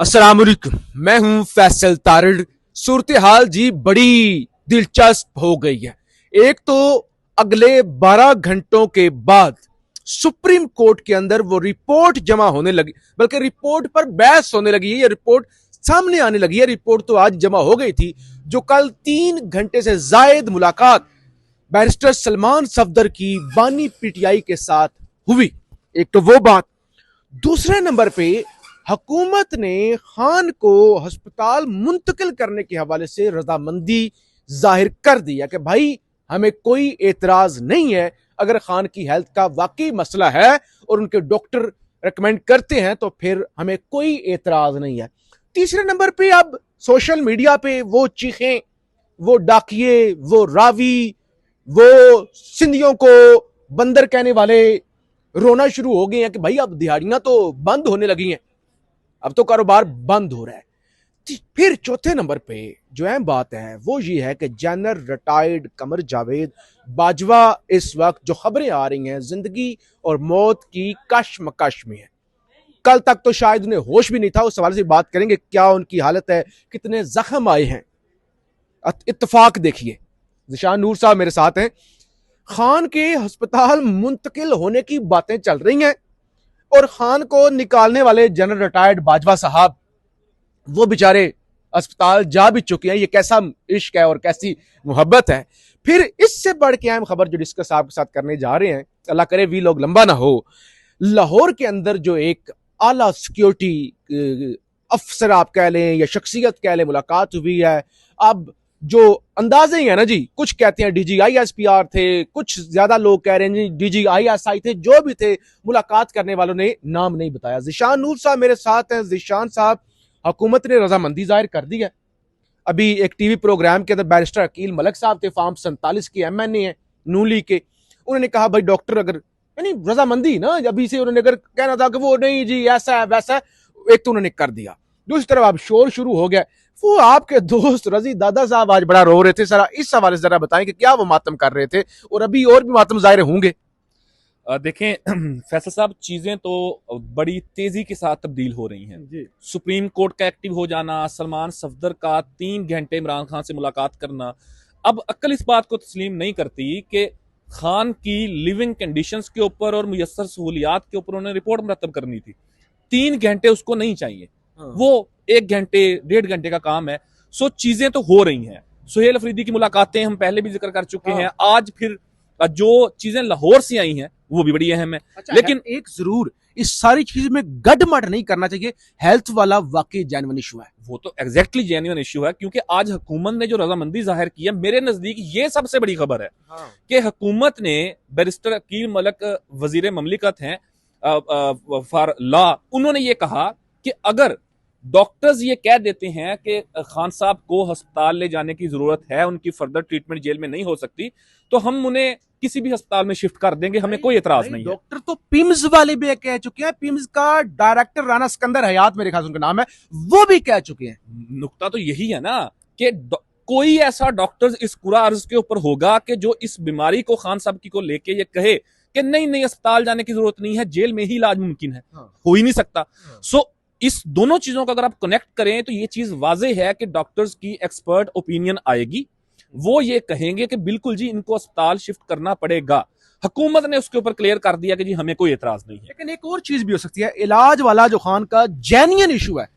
अस्सलाम वालेकुम। मैं हूं फैसल तारिड़। सूरत हाल जी बड़ी दिलचस्प हो गई है। एक तो अगले 12 घंटों के बाद सुप्रीम कोर्ट के अंदर वो रिपोर्ट जमा होने लगी, बल्कि रिपोर्ट पर बहस होने लगी है। ये रिपोर्ट सामने आने लगी है। रिपोर्ट तो आज जमा हो गई थी, जो कल 3 घंटे से जायद मुलाकात बैरिस्टर सलमान सफदर की बानी पीटीआई के साथ हुई। एक तो वो बात। दूसरे नंबर पे हुकूमत ने खान को अस्पताल मुंतकिल करने के हवाले से रजामंदी जाहिर कर दिया कि भाई हमें कोई एतराज नहीं है। अगर खान की हेल्थ का वाकई मसला है और उनके डॉक्टर रिकमेंड करते हैं तो फिर हमें कोई एतराज नहीं है। तीसरे नंबर पे अब सोशल मीडिया पे वो चीखें, वो डाकिए, वो रावी, वो सिंधियों को बंदर कहने वाले रोना शुरू हो गए हैं कि भाई अब दिहाड़ियां तो बंद होने लगी हैं, अब तो कारोबार बंद हो रहा है। फिर चौथे नंबर पे जो अहम बात है वो ये है कि जनरल रिटायर्ड कमर जावेद बाजवा इस वक्त जो खबरें आ रही हैं जिंदगी और मौत की कशमकश में है। कल तक तो शायद उन्हें होश भी नहीं था। उस सवाल से बात करेंगे, क्या उनकी हालत है, कितने जख्म आए हैं। इत्तेफाक देखिए, जिशान नूर साहब मेरे साथ हैं। खान के अस्पताल मुंतकिल होने की बातें चल रही हैं और खान को निकालने वाले जनरल रिटायर्ड बाजवा साहब वो बेचारे अस्पताल जा भी चुके हैं। ये कैसा इश्क है और कैसी मोहब्बत है। फिर इससे बढ़ के अहम खबर जो डिस्कस आपके साथ करने जा रहे हैं, अल्लाह करे वी लोग लंबा ना हो। लाहौर के अंदर जो एक आला सिक्योरिटी अफसर आप कह लें या शख्सियत कह लें, मुलाकात हुई है। अब जो अंदाजे ही है ना जी, कुछ कहते हैं DGISPR थे, कुछ ज्यादा लोग कह रहे हैं जी DGISI थे। जो भी थे, मुलाकात करने वालों ने नाम नहीं बताया। जिशान नूर साहब मेरे साथ हैं। जिशान साहब, हुकूमत ने रजामंदी जाहिर कर दी है। अभी एक टीवी प्रोग्राम के अंदर बैरिस्टर अकील मलक साहब थे, फार्म 47 के MNA हैं नून लीग के। उन्होंने कहा भाई डॉक्टर अगर यानी रजामंदी ना, अभी से उन्होंने अगर कहना था कि वो नहीं जी ऐसा है वैसा है, एक तो उन्होंने कर दिया। दूसरी तरफ अब शोर शुरू हो गया। वो आपके दोस्त रजी दादा साहब आज बड़ा रो रहे थे। सर इस हवाले से जरा बताएं कि क्या वो मातम कर रहे थे और अभी और भी मातम जाहिर होंगे। देखें फैसल साहब, चीजें तो बड़ी तेजी के साथ तब्दील हो रही हैं। सुप्रीम कोर्ट का एक्टिव हो जाना, सलमान सफदर का 3 घंटे इमरान खान से मुलाकात करना, अब अक्ल इस बात को तस्लीम नहीं करती कि खान की लिविंग कंडीशंस के ऊपर और मुयस्सर सहूलियात के ऊपर उन्होंने रिपोर्ट मुरतब करनी थी। 3 घंटे उसको नहीं चाहिए, वो 1 घंटे 1.5 घंटे का काम है। सो चीजें तो हो रही हैं। सुहेल अफरीदी की मुलाकातें हम पहले भी जिक्र कर चुके हैं। आज फिर जो चीजें लाहौर से आई हैं वो भी बड़ी अहम है। अच्छा, लेकिन एक जरूर इस सारी चीज में गडमड नहीं करना चाहिए। हेल्थ वाला वाकई जेन्युइन इशू है। वो तो एग्जैक्टली जेन्युइन इशू है, क्योंकि आज हुकूमत ने जो रजामंदी जाहिर की है, मेरे नजदीक ये सबसे बड़ी खबर है। कि हुकूमत ने बैरिस्टर अकील मलक वजीर ममलिकत हैं फॉर लॉ, उन्होंने ये कहा कि अगर डॉक्टर्स ये कह देते हैं कि खान साहब को अस्पताल ले जाने की जरूरत है, उनकी फर्दर ट्रीटमेंट जेल में नहीं हो सकती, तो हम उन्हें किसी भी अस्पताल में शिफ्ट कर देंगे, हमें कोई एतराज नहीं है। डॉक्टर तो पिम्स वाले भी कह चुके हैं। पिम्स का डायरेक्टर राना सिकंदर हयात मेरे ख्याल से उनका नाम है, वो भी कह चुके हैं। नुकता तो यही है ना कि कोई ऐसा डॉक्टर इस कुरा अर्ज के ऊपर होगा कि जो इस बीमारी को खान साहब की को लेके ये कहे कि नहीं नहीं अस्पताल जाने की जरूरत नहीं है, जेल में ही इलाज मुमकिन है। हो ही नहीं सकता। सो इस दोनों चीजों को अगर आप कनेक्ट करें तो ये चीज वाज़ेह है कि डॉक्टर्स की एक्सपर्ट ओपिनियन आएगी। वो ये कहेंगे कि बिल्कुल जी इनको अस्पताल शिफ्ट करना पड़ेगा। हुकूमत ने उसके ऊपर क्लियर कर दिया कि जी हमें कोई एतराज नहीं है। लेकिन एक और चीज भी हो सकती है, इलाज वाला जो खान का जेन्युइन इशू है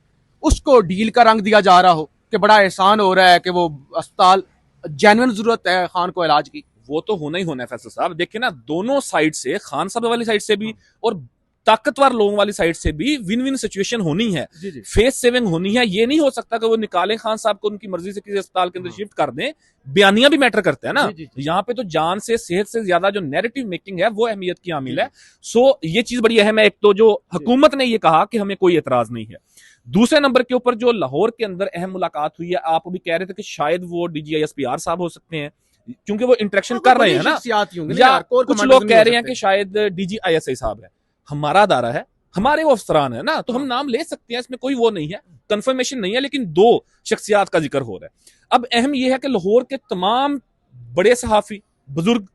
उसको डील का रंग दिया जा रहा हो कि बड़ा एहसान हो रहा है कि वो अस्पताल जेन्युइन जरूरत है खान को इलाज की। वो तो होना ही होना है फैसल साहब। देखिए ना, दोनों साइड से, खान साहब वाली साइड से भी और ताकतवर लोगों वाली साइड से भी विन विन सिचुएशन होनी है। फेस सेविंग होनी है। ये नहीं हो सकता कि वो निकालें खान साहब को, उनकी मर्जी से किसी अस्पताल के अंदर शिफ्ट कर दें। बयानियां भी मैटर करते हैं ना। यहाँ पे तो जान से, सेहत से ज्यादा जो नैरेटिव मेकिंग है वो अहमियत की आमिल है। सो ये चीज बड़ी अहम है। एक तो जो हुकूमत ने ये कहा कि हमें कोई एतराज नहीं है। दूसरे नंबर के ऊपर जो लाहौर के अंदर अहम मुलाकात हुई है, आप अभी कह रहे थे कि शायद वो DGISPR साहब हो सकते हैं, क्योंकि वो इंटरेक्शन कर रहे हैं ना। या कुछ लोग कह रहे हैं कि शायद DGISI साहब है। हमारा अदारा है, हमारे वो अफसरान है ना, तो हम नाम ले सकते हैं, इसमें कोई वो नहीं है, कंफर्मेशन नहीं है। लेकिन 2 शख्सियात का जिक्र हो रहा है। अब अहम यह है कि लाहौर के तमाम बड़े सहाफी, बुजुर्ग,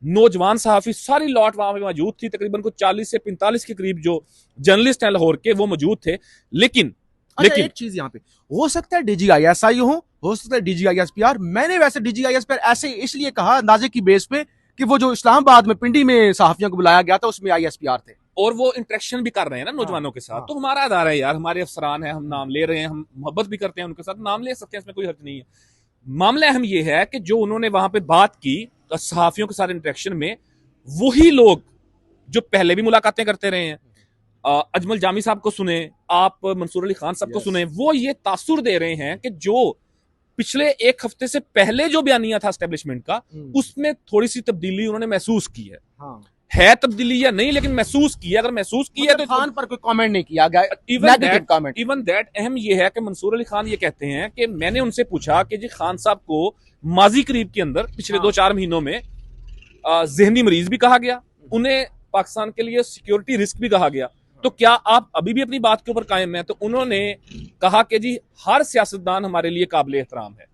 नौजवान सहाफी, सारी लॉट वहां पे मौजूद थी। तकरीबन को 40 से 45 के करीब जो जर्नलिस्ट हैं लाहौर के, वो मौजूद थे। लेकिन लेकिन एक चीज यहाँ पे हो सकता है DGISI हो सकता है DGISPR। मैंने वैसे DGISPR ऐसे इसलिए कहा अंदाजे की बेस पे कि वो जो इस्लामाबाद में पिंडी में सहाफियों को बुलाया गया था उसमें ISPR थे और वो इंटरेक्शन भी कर रहे हैं ना नौजवानों के साथ। तो हमारा अदारा है यार, हमारे अफसरान है, हम नाम ले रहे हैं, हम मोहब्बत भी करते हैं उनके साथ, नाम ले सकते हैं, इसमें कोई हर्ज नहीं है। मामला अहम ये है कि जो उन्होंने वहां पे बात की सहाफियों के साथ इंटरेक्शन में, वही लोग जो पहले भी मुलाकातें करते रहे हैं, अजमल जामी साहब को सुने, आप मंसूर अली खान साहब को सुने, वो ये तासुर दे रहे हैं कि जो पिछले एक हफ्ते से पहले जो बयानिया था एस्टेब्लिशमेंट का, उसमें थोड़ी सी तब्दीली उन्होंने महसूस की है। है तब्दीली या नहीं, लेकिन महसूस की है। अगर महसूस की है तो खान पर कोई कमेंट नहीं किया गया, इवन दैट अहम ये है कि मंसूर अली खान ये कहते हैं कि मैंने उनसे पूछा कि जी खान साहब को माजी करीब के अंदर पिछले 2-4 महीनों में जहनी मरीज भी कहा गया, उन्हें पाकिस्तान के लिए सिक्योरिटी रिस्क भी कहा गया, तो क्या आप अभी भी अपनी बात के ऊपर कायम हैं? तो उन्होंने कहा कि जी हर सियासतदान हमारे लिए काबिल एहतराम है।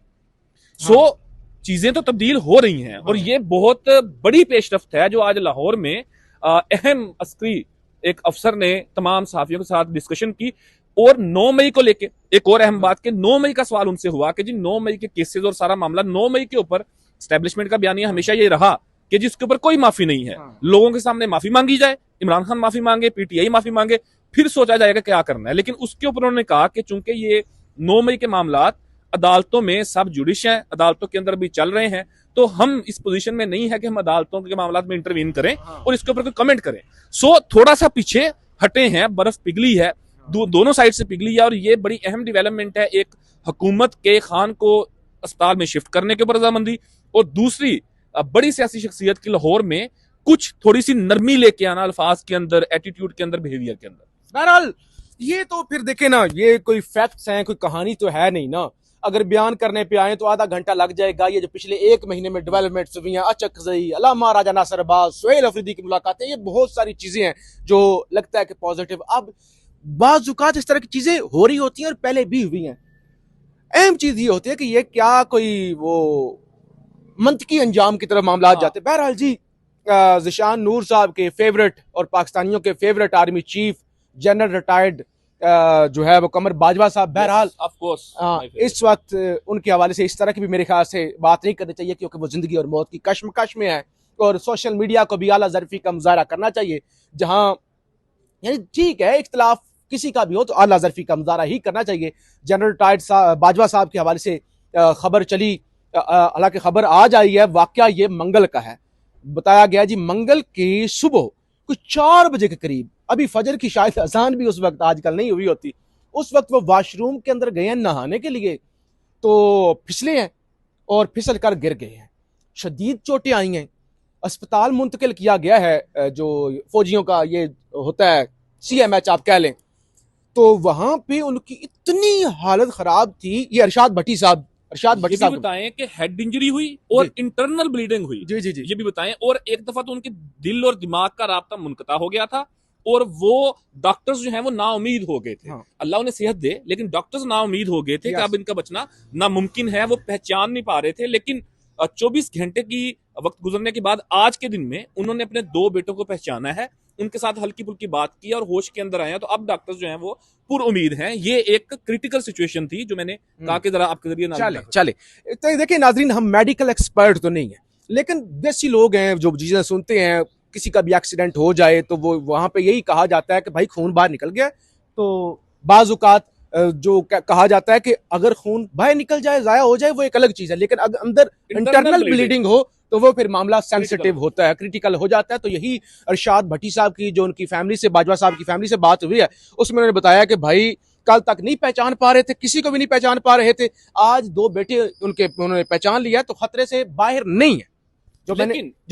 सो चीजें तो तब्दील हो रही हैं और ये बहुत बड़ी पेशरफ्त है जो आज लाहौर में अहम अस्करी एक अफसर ने तमाम सहाफियों के साथ डिस्कशन की। और 9 मई को लेके एक और अहम बात कि 9 मई का सवाल उनसे हुआ कि जी 9 मई के केसेस और सारा मामला 9 मई के ऊपर एस्टेब्लिशमेंट का बयानिया हमेशा ये रहा कि जिसके ऊपर कोई माफी नहीं है, लोगों के सामने माफी मांगी जाए, इमरान खान माफी मांगे, PTI माफी मांगे, फिर सोचा जाएगा क्या करना है। लेकिन उसके ऊपर उन्होंने कहा कि चूंकि ये 9 मई के मामला अदालतों में सब जुडिश हैं, अदालतों के अंदर भी चल रहे हैं, तो हम इस पोजीशन में नहीं है कि हम अदालतों के मामला में इंटरवीन करें और इसके ऊपर कोई कमेंट करें। सो थोड़ा सा पीछे हटे हैं, बर्फ पिघली है, दोनों साइड से पिघली है और ये बड़ी अहम डेवलपमेंट है। एक हुकूमत के खान को अस्पताल में शिफ्ट करने के ऊपर रजामंदी, और दूसरी बड़ी सियासी शख्सियत की लाहौर में कुछ थोड़ी सी नरमी लेके आना अल्फाज के अंदर, एटीट्यूड के अंदर, बिहेवियर के अंदर। बहरहाल ये तो फिर देखे ना, ये कोई फैक्ट्स हैं, कोई कहानी तो है नहीं ना। अगर बयान करने पे आए तो आधा घंटा लग जाएगा। ये जो पिछले 1 महीने में डेवलपमेंट्स हुई हैं, अचकज़ई, अल्लामा राजा नासिर अब्बास, सुहेल अफरीदी की मुलाकातें, ये बहुत सारी चीजें हैं जो लगता है कि पॉजिटिव। अब बाज़ औक़ात इस तरह की चीजें हो रही होती हैं और पहले भी हुई हैं। अहम चीज ये होती है कि ये क्या कोई वो मंतकी अंजाम की तरफ मामला जाते। बहरहाल जी, ज़िशान नूर साहब के फेवरेट और पाकिस्तानियों के favourite army chief general retired जो है वो कमर बाजवा साहब, बहरहाल इस वक्त उनके हवाले से इस तरह की भी मेरे ख्याल से बात नहीं करनी चाहिए, क्योंकि वो जिंदगी और मौत की कश्मकश में है। और सोशल मीडिया को भी आला ज़रफ़ी का मुज़ाहरा करना चाहिए, जहां यानी ठीक है इख्तलाफ किसी का भी हो तो आला ज़रफ़ी का मुज़ाहरा ही करना चाहिए। जनरल रिटायर्ड बाजवा साहब के हवाले से खबर चली, हालांकि खबर आज आई है, वाकया ये मंगल का है। बताया गया जी मंगल की सुबह कुछ 4 बजे के करीब, अभी फजर की शायद अजान भी उस वक्त आजकल नहीं हुई होती, उस वक्त वो वॉशरूम के अंदर गए हैं नहाने के लिए, तो फिसले हैं और फिसल कर गिर गए हैं। शदीद चोटें आई हैं, अस्पताल मुंतकिल किया गया है, जो फौजियों का ये होता है CMH आप कह लें। तो वहां पे उनकी इतनी हालत खराब थी। ये अरशाद भट्टी साहब बताएं कि हेड इंजरी हुई और इंटरनल ब्लीडिंग हुई। जी जी जी, ये भी बताएं। और एक दफा तो उनके दिल और दिमाग का राब्ता मुनक़ता हो गया था और वो डॉक्टर्स जो हैं वो नाउमीद हो गए थे। अल्लाह उन्हें सेहत दे, लेकिन डॉक्टर्स नाउमीद हो गए थे कि अब इनका बचना नामुमकिन है। वो पहचान नहीं पा रहे थे, लेकिन 24 घंटे की वक्त गुजरने के बाद आज के दिन में उन्होंने अपने 2 बेटों को पहचाना है, उनके साथ हल्की फुल्की बात की और होश के अंदर आए हैं। तो अब डॉक्टर्स जो हैं वो पुर उम्मीद हैं। ये एक क्रिटिकल सिचुएशन थी जो मैंने कहा कि जरा आपके जरिए चले। तो देखिए नाजरीन, हम मेडिकल एक्सपर्ट तो नहीं है, लेकिन देसी लोग हैं जो चीजें सुनते हैं। किसी का भी एक्सीडेंट हो जाए तो वो वहां पे यही कहा जाता है कि भाई खून बाहर निकल गया। तो बाज़ औक़ात जो कहा जाता है कि अगर खून बाहर निकल जाए, जाया हो जाए, वो एक अलग चीज है, लेकिन अगर अंदर इंटरनल ब्लीडिंग हो तो वो फिर मामला सेंसिटिव होता है, क्रिटिकल हो जाता है। तो यही अरशाद भट्टी साहब की जो उनकी फैमिली से, बाजवा साहब की फैमिली से बात हुई है, उसमें उन्होंने बताया कि भाई कल तक नहीं पहचान पा रहे थे, किसी को भी नहीं पहचान पा रहे थे, आज 2 बेटे उन्होंने पहचान लिया, तो खतरे से बाहर नहीं है। जो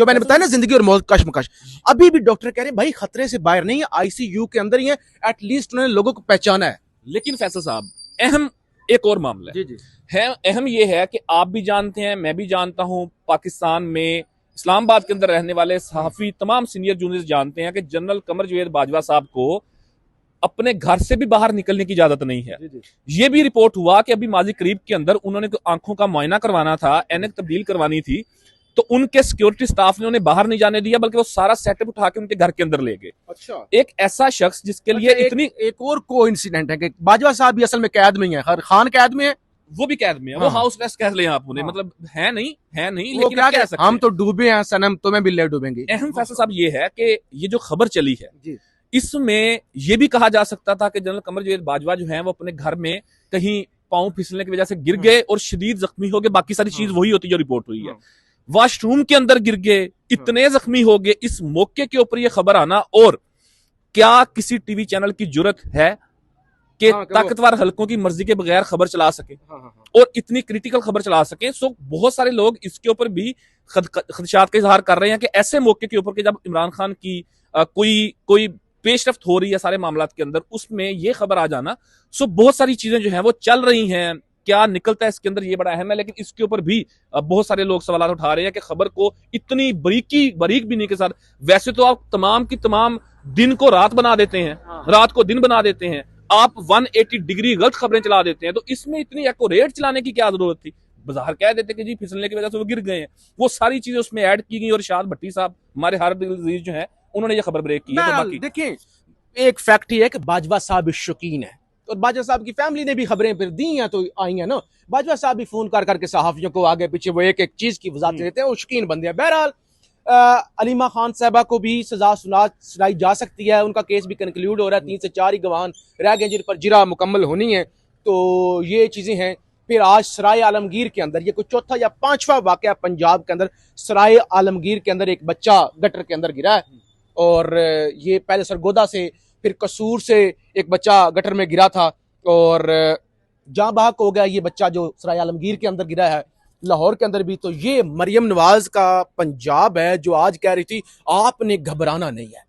मैंने बताया ना, जिंदगी और मौत कश्मकश। अभी भी डॉक्टर कह रहे हैं भाई खतरे से बाहर नहीं है, ICU के अंदर ही है, एटलीस्ट उन्होंने लोगों को पहचाना है। लेकिन फैसल साहब, अहम एक और मामला है। अहम ये है कि आप भी जानते हैं, मैं भी जानता हूं, पाकिस्तान में इस्लामाबाद के अंदर रहने वाले सहाफी, तमाम सीनियर जर्नलिस्ट जानते हैं कि जनरल कमर जवेद बाजवा साहब को अपने घर से भी बाहर निकलने की इजाजत नहीं है। ये भी रिपोर्ट हुआ कि अभी माजी करीब के अंदर उन्होंने आंखों का मुआयना करवाना था, ऐनक तब्दील करवानी थी, तो उनके सिक्योरिटी स्टाफ ने उन्हें बाहर नहीं जाने दिया, बल्कि वो सारा सेटअप उठा के उनके घर के अंदर ले गए। अच्छा, एक ऐसा शख्स जिसके लिए इतनी एक और को इंसिडेंट है कि बाजवा साहब भी असल में कैद में ही है, खान कैद में है, वो भी कैद में है। हाँ। वो हाउस अरेस्ट कह लें आप उन्हें, हाँ। मतलब है नहीं वो लेकिन क्या कह कहते सकते हम हैं। तो डूबे हैं सनम, तुम्हें भी ले डूबेंगे। अहम फैसला साहब ये है कि ये जो खबर चली है जी। इसमें ये भी कहा जा सकता था कि जनरल कमर जावेद बाजवा जो है वो अपने घर में कहीं पांव फिसलने की वजह से गिर गए और शदीद जख्मी हो गए। बाकी सारी चीज वही होती जो रिपोर्ट हुई है। वॉशरूम के अंदर गिर गए, इतने जख्मी हो गए। इस मौके के ऊपर ये खबर आना, और क्या किसी टीवी चैनल की जुर्रत है कि ताकतवर हलकों की मर्जी के बगैर खबर चला सके और इतनी क्रिटिकल खबर चला सके? सो बहुत सारे लोग इसके ऊपर भी खदशात का इजहार कर रहे हैं कि ऐसे मौके के ऊपर कि जब इमरान खान की कोई पेशरफ्त हो रही है सारे मामलात के अंदर, उसमें ये खबर आ जाना। सो बहुत सारी चीजें जो है वो चल रही हैं, क्या निकलता है इसके अंदर ये बड़ा अहम है। लेकिन इसके ऊपर भी बहुत सारे लोग सवाल उठा रहे हैं कि खबर को इतनी बारीक भी नहीं के साथ, वैसे तो आप तमाम की तमाम दिन को रात बना देते हैं, रात को दिन बना देते हैं, आप 180 डिग्री गलत खबरें चला देते हैं, तो इसमें इतनी एक्यूरेट चलाने की क्या जरूरत थी? बाजार कह देते कि जी फिसलने की वजह से वो गिर गए हैं। वो सारी चीजें उसमें ऐड की गई और शाद भट्टी साहब हमारे हर दिल जो है उन्होंने ये खबर ब्रेक की है। तो बाकी देखिए, एक फैक्ट ही है कि बाजवा साहब शौकीन है, और बाजवा साहब की फैमिली ने भी खबरें फिर दी हैं तो आई हैं ना। बाजवा साहब भी फोन कर करके सहाफियों को आगे पीछे वो एक एक चीज की वजाहत देते हैं, वो शौकीन बंदे हैं। बहरहाल अलीमा खान साहबा को भी सजा सुनाई जा सकती है, उनका केस भी कंक्लूड हो रहा है, 3 से 4 ही गवाह रह गए जिन पर जिरा मुकम्मल होनी है। तो ये चीजें हैं। फिर आज सराय आलमगीर के अंदर ये कोई चौथा या पांचवा वाकया पंजाब के अंदर, सराय आलमगीर के अंदर एक बच्चा गटर के अंदर गिरा है, और ये पहले सरगोदा से फिर कसूर से एक बच्चा गटर में गिरा था और जहां बहक हो गया ये बच्चा जो सराय आलमगीर के अंदर गिरा है, लाहौर के अंदर भी। तो ये मरियम नवाज का पंजाब है जो आज कह रही थी आपने घबराना नहीं है,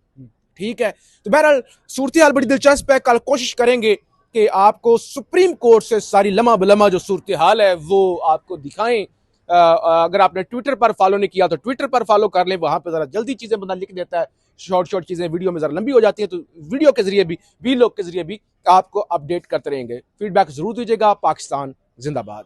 ठीक है। तो बहरहाल सूरत हाल बड़ी दिलचस्प है, कल कोशिश करेंगे कि आपको सुप्रीम कोर्ट से सारी लम्हा बलम्हा जो सूरत हाल है वो आपको दिखाएं। अगर आपने ट्विटर पर फॉलो नहीं किया तो ट्विटर पर फॉलो कर लें, वहां पे जरा जल्दी चीजें बंदा लिख देता है, शॉर्ट चीजें वीडियो में जरा लंबी हो जाती है, तो वीडियो के जरिए भी वीलॉग के जरिए भी आपको अपडेट करते रहेंगे। फीडबैक जरूर दीजिएगा। पाकिस्तान जिंदाबाद।